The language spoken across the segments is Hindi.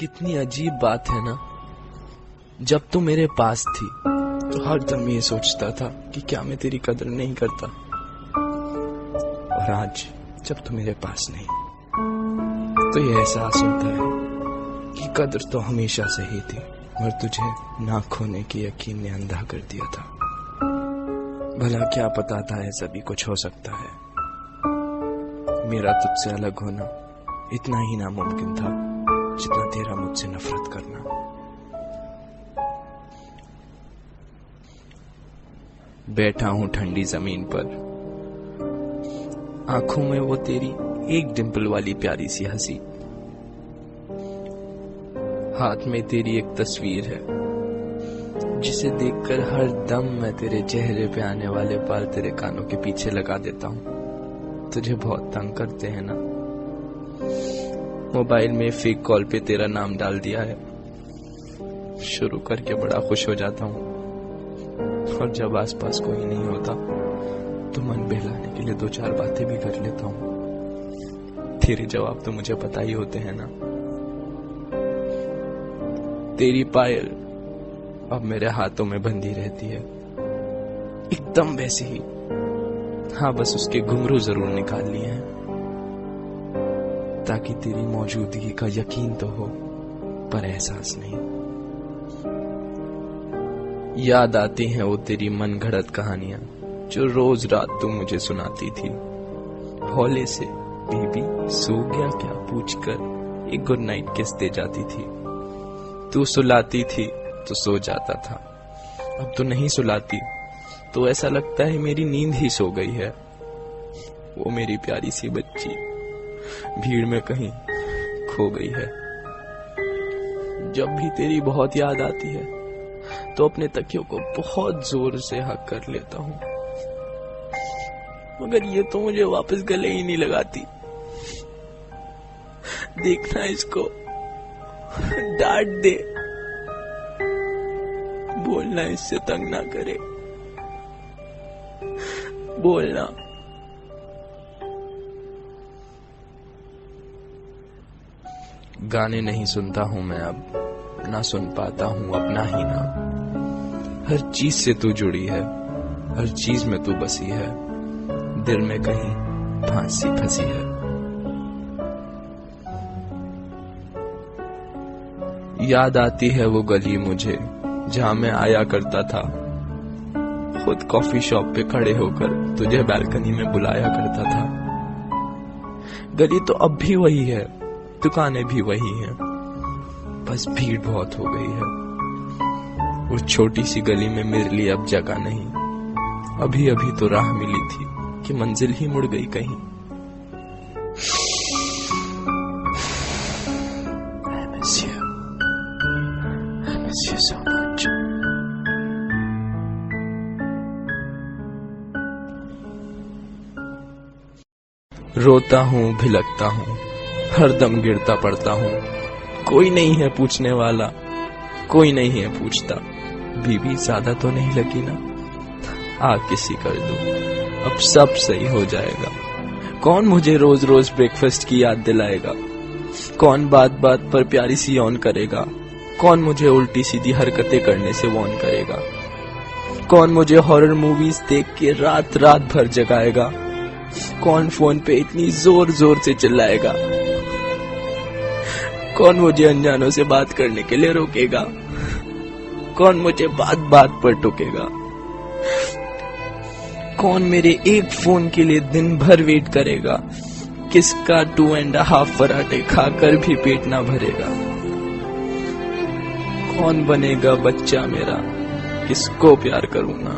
कितनी अजीब बात है ना। जब तू मेरे पास थी तो हर दम ये सोचता था कि क्या मैं तेरी कदर नहीं करता, और आज जब तू मेरे पास नहीं तो ये एहसास होता है कि कदर तो हमेशा से ही थी, मगर तुझे ना खोने की यकीन ने अंधा कर दिया था। भला क्या पता था ऐसा भी कुछ हो सकता है। मेरा तुझसे अलग होना इतना ही नामुमकिन था जितना तेरा मुझसे नफरत करना। बैठा हूं ठंडी जमीन पर, आंखों में वो तेरी एक डिंपल वाली प्यारी सी हंसी, हाथ में तेरी एक तस्वीर है जिसे देखकर हर दम मैं तेरे चेहरे पे आने वाले बाल तेरे कानों के पीछे लगा देता हूं। तुझे बहुत तंग करते हैं ना। मोबाइल में फेक कॉल पे तेरा नाम डाल दिया है, शुरू करके बड़ा खुश हो जाता हूं, और जब आसपास कोई नहीं होता तो मन बहलाने के लिए दो चार बातें भी कर लेता हूं। तेरे जवाब तो मुझे पता ही होते हैं ना। तेरी पायल अब मेरे हाथों में बंधी रहती है, एकदम वैसे ही। हाँ, बस उसके घुंघरू जरूर निकाल लिए हैं ताकि तेरी मौजूदगी का यकीन तो हो, पर एहसास नहीं। याद आती हैं वो तेरी मन घड़त कहानियां जो रोज रात तू मुझे सुनाती थी। हौले से बीबी सो गया क्या पूछकर एक गुड नाइट किस दे जाती थी। तू सुलाती थी तो सो जाता था, अब तो नहीं सुलाती तो ऐसा लगता है मेरी नींद ही सो गई है। वो मेरी प्यारी सी बच्ची भीड़ में कहीं खो गई है। जब भी तेरी बहुत याद आती है तो अपने तकियों को बहुत जोर से हक कर लेता हूं, मगर ये तो मुझे वापस गले ही नहीं लगाती। देखना इसको, डांट दे, बोलना इससे तंग ना करे, बोलना। गाने नहीं सुनता हूं मैं अब, ना सुन पाता हूं अपना ही नाम। हर चीज से तू जुड़ी है, हर चीज में तू बसी है, दिल में कहीं फांसी फंसी है। याद आती है वो गली मुझे जहां मैं आया करता था, खुद कॉफी शॉप पे खड़े होकर तुझे बालकनी में बुलाया करता था। गली तो अब भी वही है, दुकानें भी वही हैं, बस भीड़ बहुत हो गई है। उस छोटी सी गली में मेरे लिए अब जगह नहीं। अभी अभी तो राह मिली थी कि मंजिल ही मुड़ गई कहीं। I miss you. I miss you so much. रोता हूँ, भिलकता हूँ, हर दम गिरता पड़ता हूँ। कोई नहीं है पूछने वाला, कोई नहीं है पूछता। बीबी ज्यादा तो नहीं लगी ना, किसी कर दो, अब सब सही हो जाएगा। कौन मुझे रोज रोज ब्रेकफास्ट की याद दिलाएगा, कौन बात बात पर प्यारी सी ऑन करेगा, कौन मुझे उल्टी सीधी हरकतें करने से वॉर्न करेगा, कौन मुझे हॉरर मूवीज देख के रात रात भर जगाएगा, कौन फोन पे इतनी जोर जोर से चिल्लाएगा, कौन मुझे अनजानों से बात करने के लिए रोकेगा, कौन मुझे बात बात पर टोकेगा, कौन मेरे एक फोन के लिए दिन भर वेट करेगा, किसका 2.5 पराठे खाकर भी पेट ना भरेगा, कौन बनेगा बच्चा मेरा, किसको प्यार करूंगा,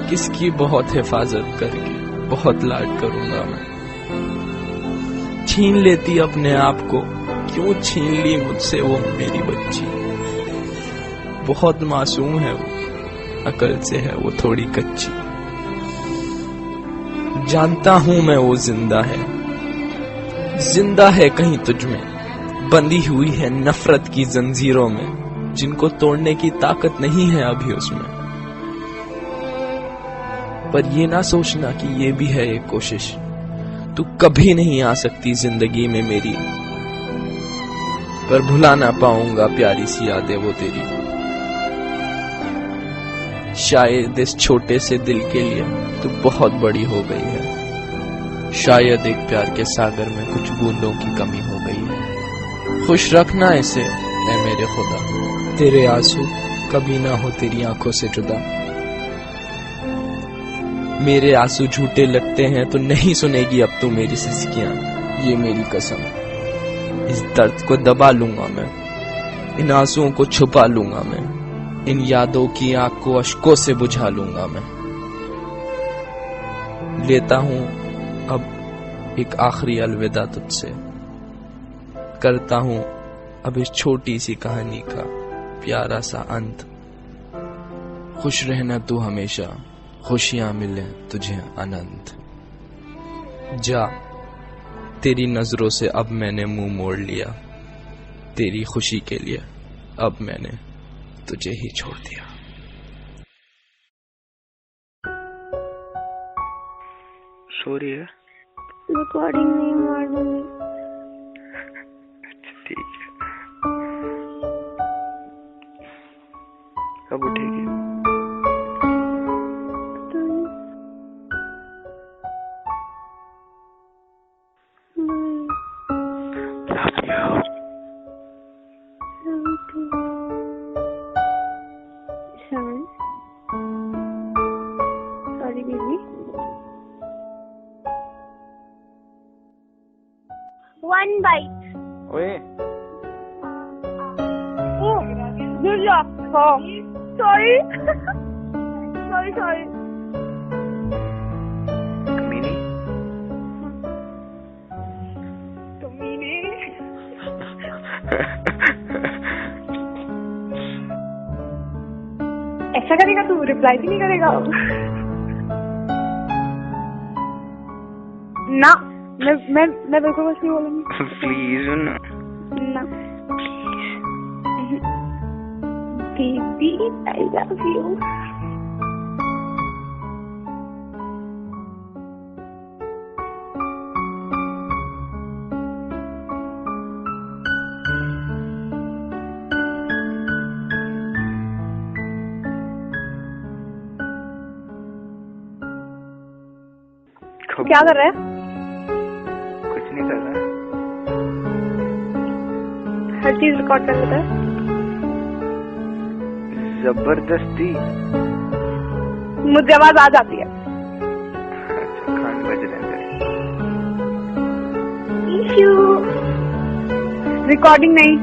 किसकी बहुत हिफाजत करके बहुत लाड करूंगा मैं। छीन लेती अपने आप को, क्यों छीन ली मुझसे वो मेरी बच्ची। बहुत मासूम है वो, अकल से है वो थोड़ी कच्ची। जानता हूं मैं वो जिंदा है कहीं तुझ में, बंधी हुई है नफरत की जंजीरों में, जिनको तोड़ने की ताकत नहीं है अभी उसमें। पर ये ना सोचना कि ये भी है एक कोशिश, तू कभी नहीं आ सकती जिंदगी में मेरी। पर भुला ना पाऊंगा प्यारी सी यादें वो तेरी। शायद इस छोटे से दिल के लिए तू बहुत बड़ी हो गई है। शायद एक प्यार के सागर में कुछ बूंदों की कमी हो गई है। खुश रखना इसे ऐ मेरे खुदा, तेरे आंसू कभी ना हो तेरी आंखों से जुदा। मेरे आंसू झूठे लगते हैं तो नहीं सुनेगी अब तू मेरी सिसकियां, ये मेरी कसम। इस दर्द को दबा लूंगा मैं, इन आंसुओं को छुपा लूंगा मैं, इन यादों की आग को अश्कों से बुझा लूंगा मैं। लेता हूं अब एक आखिरी अलविदा तुझसे, करता हूं अब इस छोटी सी कहानी का प्यारा सा अंत। खुश रहना तू हमेशा, खुशियां मिले तुझे अनंत। जा, तेरी नजरों से अब मैंने मुंह मोड़ लिया, तेरी खुशी के लिए अब मैंने तुझे ही छोड़ दिया। सॉरी है, रिकॉर्डिंग नहीं मार दूंगी। अच्छा ठीक है, कब उठेगी? Sorry baby. One bite. ओए Oh, good luck. Oh, sorry. sorry. Mini तुमने ऐसा करेगा तू? रिप्लाई भी नहीं करेगा? ना, मैं बिल्कुल कुछ नहीं बोलूंगी। प्लीज ना बेबी, आई लव यू। क्या कर रहा है? कुछ नहीं कर रहा, हर चीज रिकॉर्ड कर लेता है। जबरदस्ती। मुझे आवाज आ जाती है। अच्छा, खान बज रहे हैं। रिकॉर्डिंग नहीं।